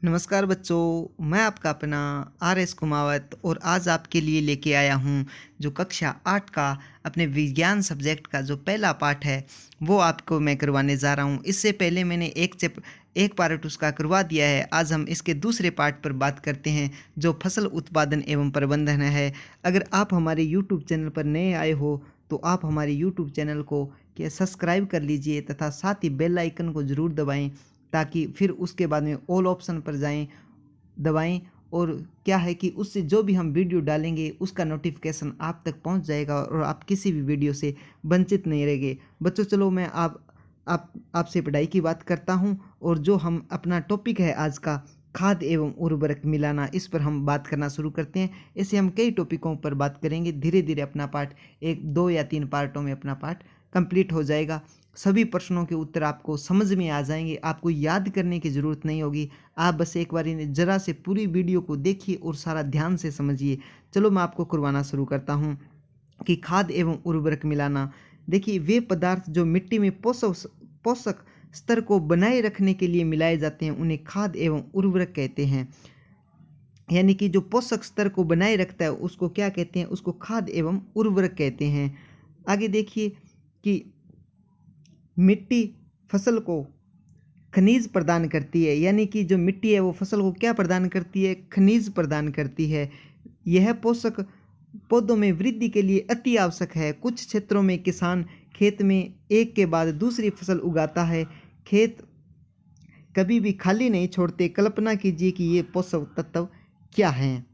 नमस्कार बच्चों, मैं आपका अपना आर.एस. कुमावत और आज आपके लिए लेके आया हूँ जो कक्षा 8 का अपने विज्ञान सब्जेक्ट का जो पहला पाठ है वो आपको मैं करवाने जा रहा हूँ। इससे पहले मैंने एक पार्ट उसका करवा दिया है। आज हम इसके दूसरे पार्ट पर बात करते हैं जो फसल उत्पादन एवं प्रबंधन है। अगर आप हमारे यूट्यूब चैनल पर नए आए हो तो आप हमारे यूट्यूब चैनल को सब्सक्राइब कर लीजिए तथा साथ ही बेल आइकन को ज़रूर दबाएँ ताकि फिर उसके बाद में ऑल ऑप्शन पर दबाएं और क्या है कि उससे जो भी हम वीडियो डालेंगे उसका नोटिफिकेशन आप तक पहुंच जाएगा और आप किसी भी वीडियो से वंचित नहीं रहेंगे। बच्चों चलो मैं आपसे पढ़ाई की बात करता हूं और जो हम अपना टॉपिक है आज का खाद एवं उर्वरक मिलाना, इस पर हम बात करना शुरू करते हैं। ऐसे हम कई टॉपिकों पर बात करेंगे। धीरे धीरे अपना पाठ 1, 2 या 3 पार्टों में अपना पाठ कंप्लीट हो जाएगा। सभी प्रश्नों के उत्तर आपको समझ में आ जाएंगे, आपको याद करने की ज़रूरत नहीं होगी। आप बस एक बार ज़रा से पूरी वीडियो को देखिए और सारा ध्यान से समझिए। चलो मैं आपको करवाना शुरू करता हूँ कि खाद एवं उर्वरक मिलाना। देखिए, वे पदार्थ जो मिट्टी में पोषक स्तर को बनाए रखने के लिए मिलाए जाते हैं उन्हें खाद एवं उर्वरक कहते हैं। यानी कि जो पोषक स्तर को बनाए रखता है उसको क्या कहते हैं? उसको खाद एवं उर्वरक कहते हैं। आगे देखिए कि मिट्टी फसल को खनिज प्रदान करती है, यानी कि जो मिट्टी है वो फसल को क्या प्रदान करती है? खनिज प्रदान करती है। यह पोषक पौधों में वृद्धि के लिए अति आवश्यक है। कुछ क्षेत्रों में किसान खेत में एक के बाद दूसरी फसल उगाता है, खेत कभी भी खाली नहीं छोड़ते। कल्पना कीजिए कि ये पोषक तत्व क्या हैं।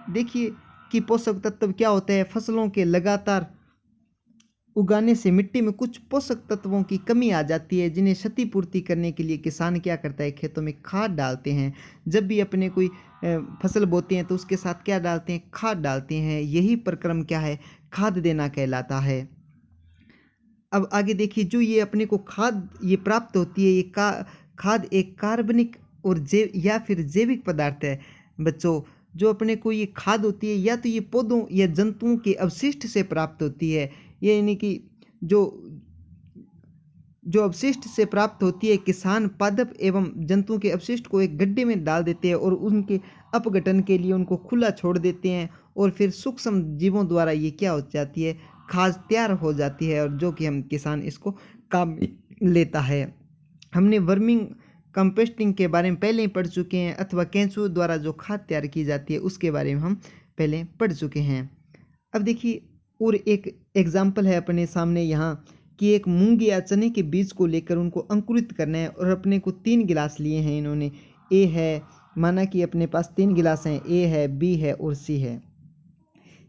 देखिए कि पोषक तत्व क्या होते हैं। फसलों के लगातार उगाने से मिट्टी में कुछ पोषक तत्वों की कमी आ जाती है, जिन्हें क्षतिपूर्ति करने के लिए किसान क्या करता है? खेतों में खाद डालते हैं। जब भी अपने कोई फसल बोते हैं तो उसके साथ क्या डालते हैं? खाद डालते हैं। यही प्रक्रम क्या है? खाद देना कहलाता है। अब आगे देखिए, जो ये अपने को खाद ये प्राप्त होती है, ये खाद एक कार्बनिक और या फिर जैविक पदार्थ है। बच्चों, जो अपने को ये खाद होती है या तो ये पौधों या जंतुओं के अवशिष्ट से प्राप्त होती है, ये यानी कि जो जो अवशिष्ट से प्राप्त होती है। किसान पादप एवं जंतुओं के अवशिष्ट को एक गड्ढे में डाल देते हैं और उनके अपघटन के लिए उनको खुला छोड़ देते हैं और फिर सूक्ष्म जीवों द्वारा ये क्या हो जाती है? खाद तैयार हो जाती है और जो कि हम किसान इसको काम में लेता है। हमने वर्मिंग कंपोस्टिंग के बारे में पहले ही पढ़ चुके हैं, अथवा केंचुओं द्वारा जो खाद तैयार की जाती है उसके बारे में हम पहले पढ़ चुके हैं। अब देखिए और एक एग्जाम्पल है अपने सामने यहाँ कि एक मूंग या चने के बीज को लेकर उनको अंकुरित करना है और अपने को 3 गिलास लिए हैं इन्होंने। ए है, माना कि अपने पास 3 गिलास हैं, ए है, बी है और सी है।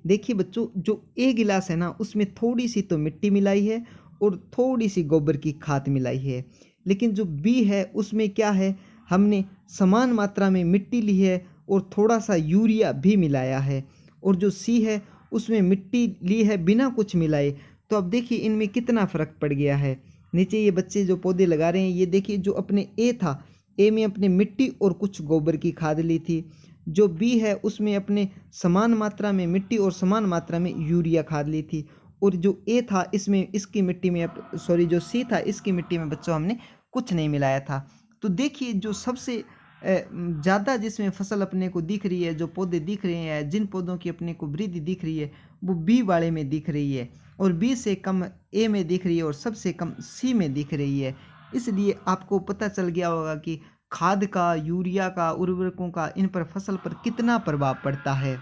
देखिए बच्चों, जो ए गिलास है ना उसमें थोड़ी सी तो मिट्टी मिलाई है और थोड़ी सी गोबर की खाद मिलाई है। लेकिन जो बी है उसमें क्या है? हमने समान मात्रा में मिट्टी ली है और थोड़ा सा यूरिया भी मिलाया है। और जो सी है उसमें मिट्टी ली है बिना कुछ मिलाए। तो अब देखिए इनमें कितना फ़र्क पड़ गया है। नीचे ये बच्चे जो पौधे लगा रहे हैं, ये देखिए जो अपने ए था, ए में अपने मिट्टी और कुछ गोबर की खाद ली थी। जो बी है उसमें अपने समान मात्रा में मिट्टी और समान मात्रा में यूरिया खाद ली थी। और जो ए था इसमें इसकी मिट्टी में जो सी था इसकी मिट्टी में बच्चों हमने कुछ नहीं मिलाया था। तो देखिए जो सबसे ज़्यादा जिसमें फसल अपने को दिख रही है, जो पौधे दिख रहे हैं, जिन पौधों की अपने को वृद्धि दिख रही है वो बी वाले में दिख रही है और बी से कम ए में दिख रही है और सबसे कम सी में दिख रही है। इसलिए आपको पता चल गया होगा कि खाद का, यूरिया का, उर्वरकों का इन पर फसल पर कितना प्रभाव पड़ता है।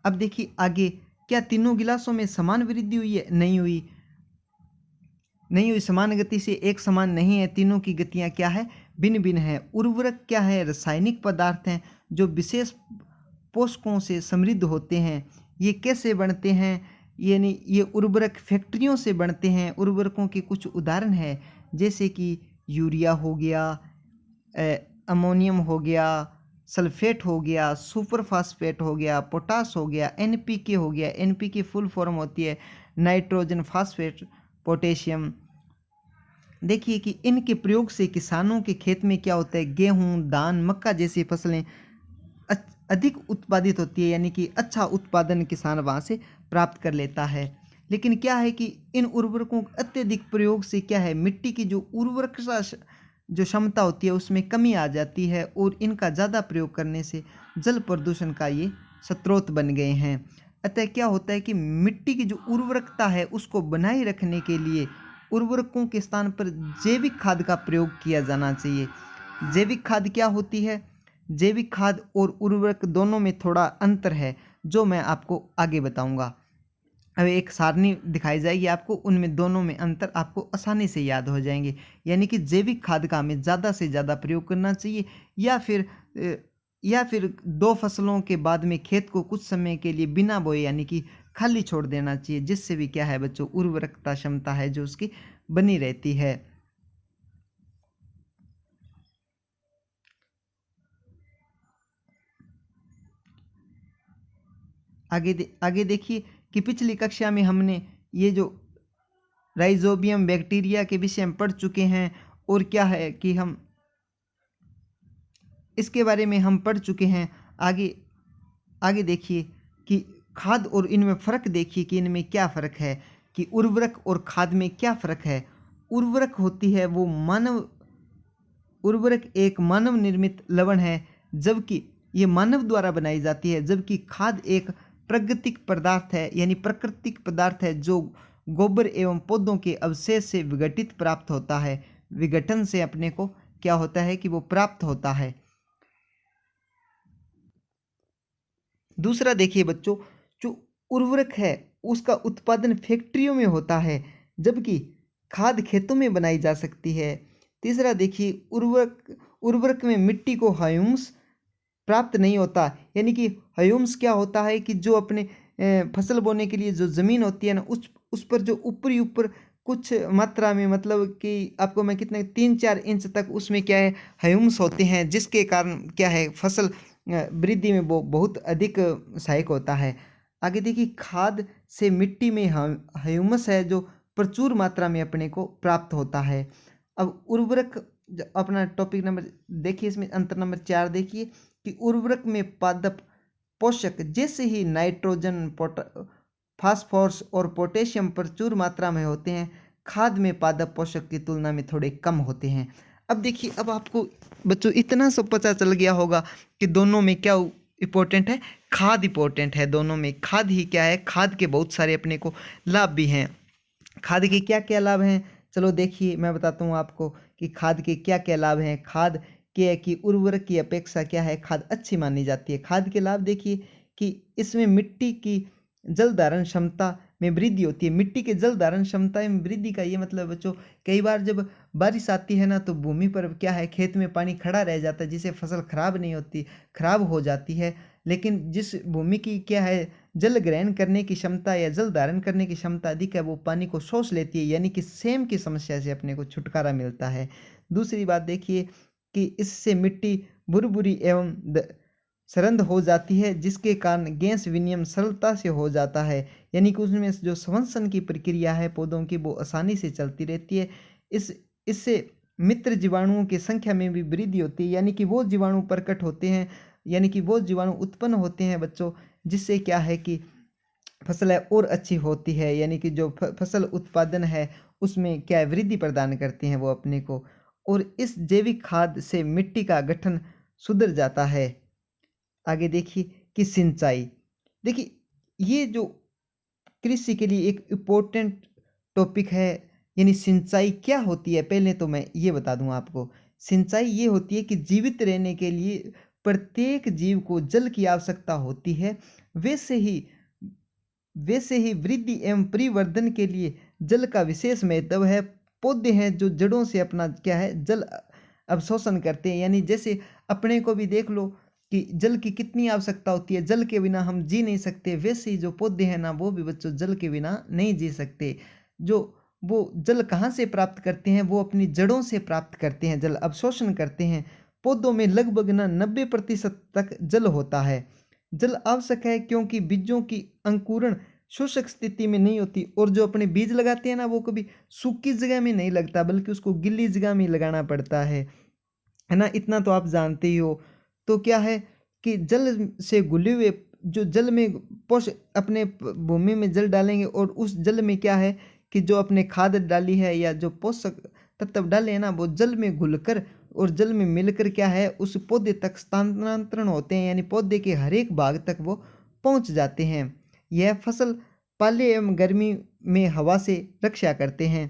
अब देखिए आगे, क्या तीनों गिलासों में समान वृद्धि हुई है? नहीं हुई। समान गति से एक समान नहीं है। तीनों की गतियां क्या है? भिन्न भिन्न है। उर्वरक क्या है? रासायनिक पदार्थ हैं जो विशेष पोषकों से समृद्ध होते हैं। ये कैसे बनते हैं? यानी ये उर्वरक फैक्ट्रियों से बनते हैं। उर्वरकों के कुछ उदाहरण हैं जैसे कि यूरिया हो गया, अमोनियम हो गया, सल्फेट हो गया, सुपर फास्फेट हो गया, पोटास हो गया, एनपीके हो गया। एनपीके फुल फॉर्म होती है नाइट्रोजन फास्फेट पोटेशियम। देखिए कि इनके प्रयोग से किसानों के खेत में क्या होता है? गेहूं, धान, मक्का जैसी फसलें अधिक उत्पादित होती है, यानी कि अच्छा उत्पादन किसान वहाँ से प्राप्त कर लेता है। लेकिन क्या है कि इन उर्वरकों के अत्यधिक प्रयोग से क्या है? मिट्टी की जो जो क्षमता होती है उसमें कमी आ जाती है और इनका ज़्यादा प्रयोग करने से जल प्रदूषण का ये स्रोत बन गए हैं। अतः क्या होता है कि मिट्टी की जो उर्वरकता है उसको बनाए रखने के लिए उर्वरकों के स्थान पर जैविक खाद का प्रयोग किया जाना चाहिए। जैविक खाद क्या होती है? जैविक खाद और उर्वरक दोनों में थोड़ा अंतर है जो मैं आपको आगे बताऊंगा। अब एक सारणी दिखाई जाएगी आपको, उनमें दोनों में अंतर आपको आसानी से याद हो जाएंगे। यानी कि जैविक खाद का हमें ज़्यादा से ज़्यादा प्रयोग करना चाहिए या फिर 2 फसलों के बाद में खेत को कुछ समय के लिए बिना बोए यानी कि खाली छोड़ देना चाहिए, जिससे भी क्या है बच्चों, उर्वरकता क्षमता है जो उसकी बनी रहती है। आगे देखिए कि पिछली कक्षा में हमने ये जो राइजोबियम बैक्टीरिया के विषय में पढ़ चुके हैं और क्या है कि हम इसके बारे में हम पढ़ चुके हैं। आगे देखिए कि खाद और इनमें फ़र्क देखिए कि इनमें क्या फ़र्क है, कि उर्वरक और खाद में क्या फ़र्क है। उर्वरक होती है उर्वरक एक मानव निर्मित लवण है, जबकि ये मानव द्वारा बनाई जाती है, जबकि खाद एक प्राकृतिक पदार्थ है यानी प्राकृतिक पदार्थ है जो गोबर एवं पौधों के अवशेष से विघटित प्राप्त होता है। विघटन से अपने को क्या होता है कि वो प्राप्त होता है। दूसरा देखिए बच्चों, जो उर्वरक है उसका उत्पादन फैक्ट्रियों में होता है, जबकि खाद खेतों में बनाई जा सकती है। तीसरा देखिए, उर्वरक में मिट्टी को ह्यूमस प्राप्त नहीं होता, यानी कि ह्यूमस क्या होता है कि जो अपने फसल बोने के लिए जो ज़मीन होती है ना, उस पर जो ऊपर कुछ मात्रा में, मतलब कि आपको मैं कितने 3-4 इंच तक उसमें क्या है ह्यूमस होते हैं, जिसके कारण क्या है फसल वृद्धि में वो बहुत अधिक सहायक होता है। आगे देखिए, खाद से मिट्टी में ह्यूमस है जो प्रचुर मात्रा में अपने को प्राप्त होता है। अब उर्वरक अपना टॉपिक नंबर देखिए, इसमें अंतर नंबर 4 देखिए कि उर्वरक में पादप पोषक जैसे ही नाइट्रोजन, फास्फोरस और पोटेशियम प्रचुर मात्रा में होते हैं, खाद में पादप पोषक की तुलना में थोड़े कम होते हैं। अब देखिए, अब आपको बच्चों इतना सब पता चल गया होगा कि दोनों में क्या इम्पोर्टेंट है, खाद इम्पोर्टेंट है। दोनों में खाद ही क्या है, खाद के बहुत सारे अपने को लाभ भी हैं। खाद के क्या क्या लाभ हैं, चलो देखिए मैं बताता हूँ आपको कि खाद के क्या क्या लाभ हैं। खाद के कि उर्वरक की अपेक्षा क्या है खाद अच्छी मानी जाती है। खाद के लाभ देखिए कि इसमें मिट्टी की जल धारण क्षमता में वृद्धि होती है। मिट्टी के जल धारण क्षमता में वृद्धि का ये मतलब बच्चों, कई बार जब बारिश आती है ना तो भूमि पर क्या है, खेत में पानी खड़ा रह जाता है, जिससे फसल खराब नहीं होती, खराब हो जाती है। लेकिन जिस भूमि की क्या है जल ग्रहण करने की क्षमता या जल धारण करने की क्षमता अधिक है, वो पानी को सोख लेती है, यानी कि सेम की समस्या से अपने को छुटकारा मिलता है। दूसरी बात देखिए कि इससे मिट्टी भुरभुरी एवं सरंद हो जाती है, जिसके कारण गैस विनिमय सरलता से हो जाता है, यानी कि उसमें जो संवहन की प्रक्रिया है पौधों की वो आसानी से चलती रहती है। इससे मित्र जीवाणुओं की संख्या में भी वृद्धि होती है, यानी कि वो जीवाणु प्रकट होते हैं, यानी कि वो जीवाणु उत्पन्न होते हैं बच्चों, जिससे क्या है कि फसल और अच्छी होती है, यानी कि जो फसल उत्पादन है उसमें क्या वृद्धि प्रदान करते हैं वो अपने को। और इस जैविक खाद से मिट्टी का गठन सुधर जाता है। आगे देखिए कि सिंचाई, देखिए ये जो कृषि के लिए एक इम्पोर्टेंट टॉपिक है, यानी सिंचाई क्या होती है। पहले तो मैं ये बता दूं आपको, सिंचाई ये होती है कि जीवित रहने के लिए प्रत्येक जीव को जल की आवश्यकता होती है, वैसे ही वृद्धि एवं परिवर्धन के लिए जल का विशेष महत्व है। पौधे हैं जो जड़ों से अपना क्या है जल अवशोषण करते हैं, यानी जैसे अपने को भी देख लो कि जल की कितनी आवश्यकता होती है, जल के बिना हम जी नहीं सकते, वैसे ही जो पौधे हैं ना वो भी बच्चों जल के बिना नहीं जी सकते। वो जल कहाँ से प्राप्त करते हैं, वो अपनी जड़ों से प्राप्त करते हैं, जल अवशोषण करते हैं। पौधों में लगभग ना 90% तक जल होता है। जल आवश्यक है क्योंकि बीजों की अंकुरण शुष्क स्थिति में नहीं होती, और जो अपने बीज लगाते हैं ना वो कभी सूखी जगह में नहीं लगता, बल्कि उसको गिल्ली जगह में लगाना पड़ता है ना, इतना तो आप जानते ही हो। तो क्या है कि जल से घुले हुए जो जल में अपने भूमि में जल डालेंगे, और उस जल में क्या है कि जो अपने खाद डाली है या जो पोषक तत्व डाले हैं ना, वो जल में घुलकर और जल में मिलकर क्या है उस पौधे तक स्थानांतरण होते हैं, यानी पौधे के हर एक भाग तक वो पहुंच जाते हैं। यह फसल पाले एवं गर्मी में हवा से रक्षा करते हैं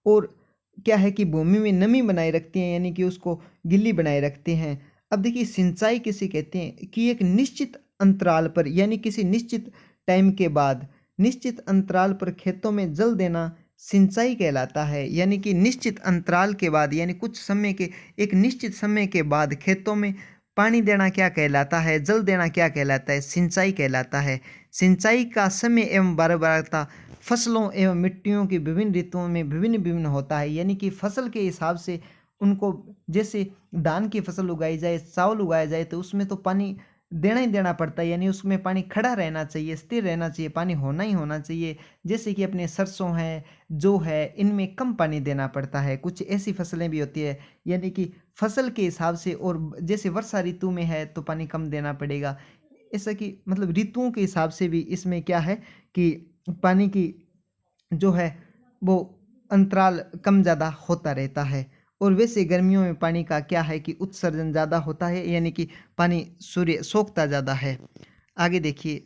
और क्या है कि भूमि में नमी बनाए रखते हैं, यानी कि उसको गिल्ली बनाए रखते हैं। अब देखिए सिंचाई किसे कहते हैं कि एक निश्चित अंतराल पर, यानी किसी निश्चित टाइम के बाद निश्चित अंतराल पर खेतों में जल देना सिंचाई कहलाता है। यानी कि निश्चित अंतराल के बाद, यानी कुछ समय के एक निश्चित समय के बाद खेतों में पानी देना क्या कहलाता है, जल देना क्या कहलाता है, सिंचाई कहलाता है। सिंचाई का समय एवं बारबारता फसलों एवं मिट्टियों की विभिन्न ऋतुओं में भिन्न भिन्न होता है। यानी कि फसल के हिसाब से उनको, जैसे धान की फसल उगाई जाए, चावल उगाया जाए, तो उसमें तो पानी देना ही देना पड़ता है, यानी उसमें पानी खड़ा रहना चाहिए, स्थिर रहना चाहिए, पानी होना ही होना चाहिए। जैसे कि अपने सरसों है, जो है, इनमें कम पानी देना पड़ता है। कुछ ऐसी फसलें भी होती है, यानी कि फसल के हिसाब से, और जैसे वर्षा ऋतु में है तो पानी कम देना पड़ेगा। ऐसा कि मतलब ऋतुओं के हिसाब से भी इसमें क्या है कि पानी की जो है वो अंतराल कम ज़्यादा होता रहता है। और वैसे गर्मियों में पानी का क्या है कि उत्सर्जन ज़्यादा होता है, यानी कि पानी सूर्य सोखता ज़्यादा है। आगे देखिए,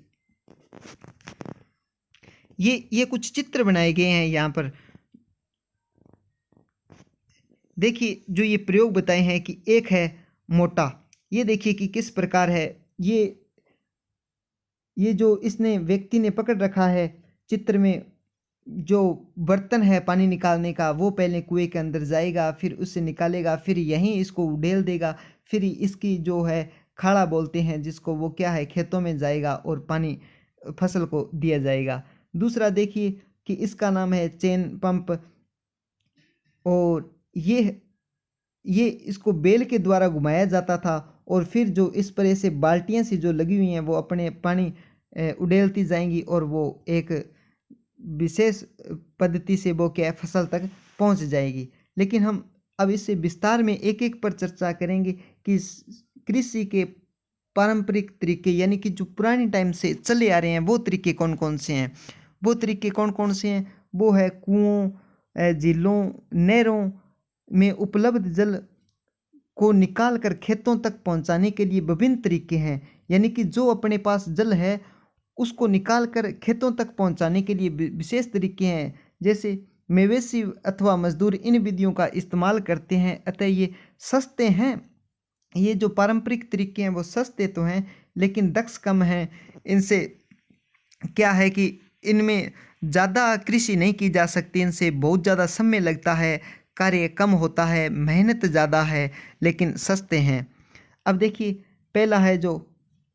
ये कुछ चित्र बनाए गए हैं यहाँ पर। देखिए जो ये प्रयोग बताए हैं कि एक है मोटा, ये देखिए कि किस प्रकार है। ये जो इसने व्यक्ति ने पकड़ रखा है चित्र में, जो बर्तन है पानी निकालने का, वो पहले कुएं के अंदर जाएगा, फिर उससे निकालेगा, फिर यहीं इसको उड़ेल देगा, फिर इसकी जो है खाड़ा बोलते हैं जिसको, वो क्या है खेतों में जाएगा और पानी फसल को दिया जाएगा। दूसरा देखिए कि इसका नाम है चेन पंप, और ये इसको बेल के द्वारा घुमाया जाता था, और फिर जो इस पर ऐसे बाल्टियाँ सी जो लगी हुई हैं वो अपने पानी उड़ेलती जाएंगी, और वो एक विशेष पद्धति से वो क्या फसल तक पहुंच जाएगी। लेकिन हम अब इससे विस्तार में एक एक पर चर्चा करेंगे कि कृषि के पारंपरिक तरीके, यानी कि जो पुराने टाइम से चले आ रहे हैं वो तरीके कौन कौन से हैं। वो तरीके कौन कौन से हैं, वो है कुओं, झीलों, नहरों में उपलब्ध जल को निकाल कर खेतों तक पहुंचाने के लिए विभिन्न तरीके हैं। यानी कि जो अपने पास जल है उसको निकाल कर खेतों तक पहुंचाने के लिए विशेष तरीके हैं। जैसे मवेशी अथवा मजदूर इन विधियों का इस्तेमाल करते हैं, अतः ये सस्ते हैं। ये जो पारंपरिक तरीके हैं वो सस्ते तो हैं लेकिन दक्ष कम हैं। इनसे क्या है कि इनमें ज़्यादा कृषि नहीं की जा सकती, इनसे बहुत ज़्यादा समय लगता है, कार्य कम होता है, मेहनत ज़्यादा है, लेकिन सस्ते हैं। अब देखिए पहला है जो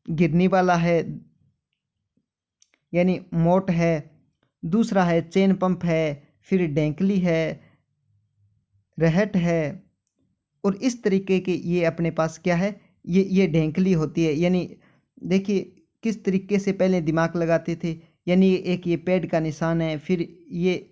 गिरनी वाला है, यानी मोट है। दूसरा है चेन पंप है, फिर डेंकली है, रहट है, और इस तरीके के ये अपने पास क्या है, ये ढेंकली होती है। यानी देखिए किस तरीके से पहले दिमाग लगाते थे, यानी एक ये पेड़ का निशान है, फिर ये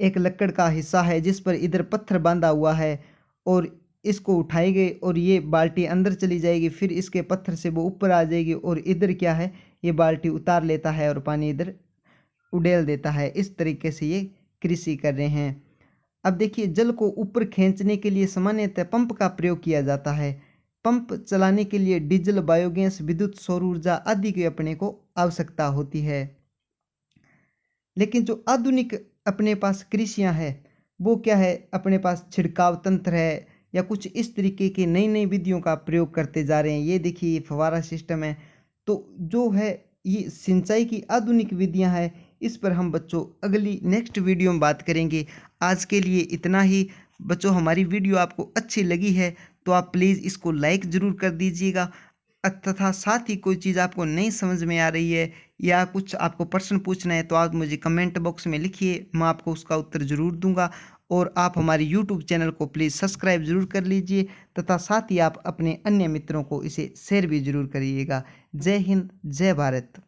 एक लकड़ का हिस्सा है जिस पर इधर पत्थर बांधा हुआ है, और इसको उठाएंगे और ये बाल्टी अंदर चली जाएगी, फिर इसके पत्थर से वो ऊपर आ जाएगी, और इधर क्या है ये बाल्टी उतार लेता है और पानी इधर उड़ेल देता है। इस तरीके से ये कृषि कर रहे हैं। अब देखिए जल को ऊपर खींचने के लिए सामान्यतः पंप का प्रयोग किया जाता है। पंप चलाने के लिए डीजल, बायोगैस, विद्युत, सौर ऊर्जा आदि की अपने को आवश्यकता होती है। लेकिन जो आधुनिक अपने पास कृषियाँ है वो क्या है, अपने पास छिड़काव तंत्र है या कुछ इस तरीके की नई नई विधियों का प्रयोग करते जा रहे हैं। ये देखिए ये फव्वारा सिस्टम है, तो जो है ये सिंचाई की आधुनिक विधियां हैं। इस पर हम बच्चों अगली नेक्स्ट वीडियो में बात करेंगे। आज के लिए इतना ही। बच्चों हमारी वीडियो आपको अच्छी लगी है तो आप प्लीज़ इसको लाइक ज़रूर कर दीजिएगा, तथा साथ ही कोई चीज़ आपको नहीं समझ में आ रही है या कुछ आपको प्रश्न पूछना है तो आप मुझे कमेंट बॉक्स में लिखिए, मैं आपको उसका उत्तर ज़रूर दूंगा। और आप हमारे यूट्यूब चैनल को प्लीज़ सब्सक्राइब ज़रूर कर लीजिए, तथा साथ ही आप अपने अन्य मित्रों को इसे शेयर भी ज़रूर करिएगा। जय हिंद, जय भारत।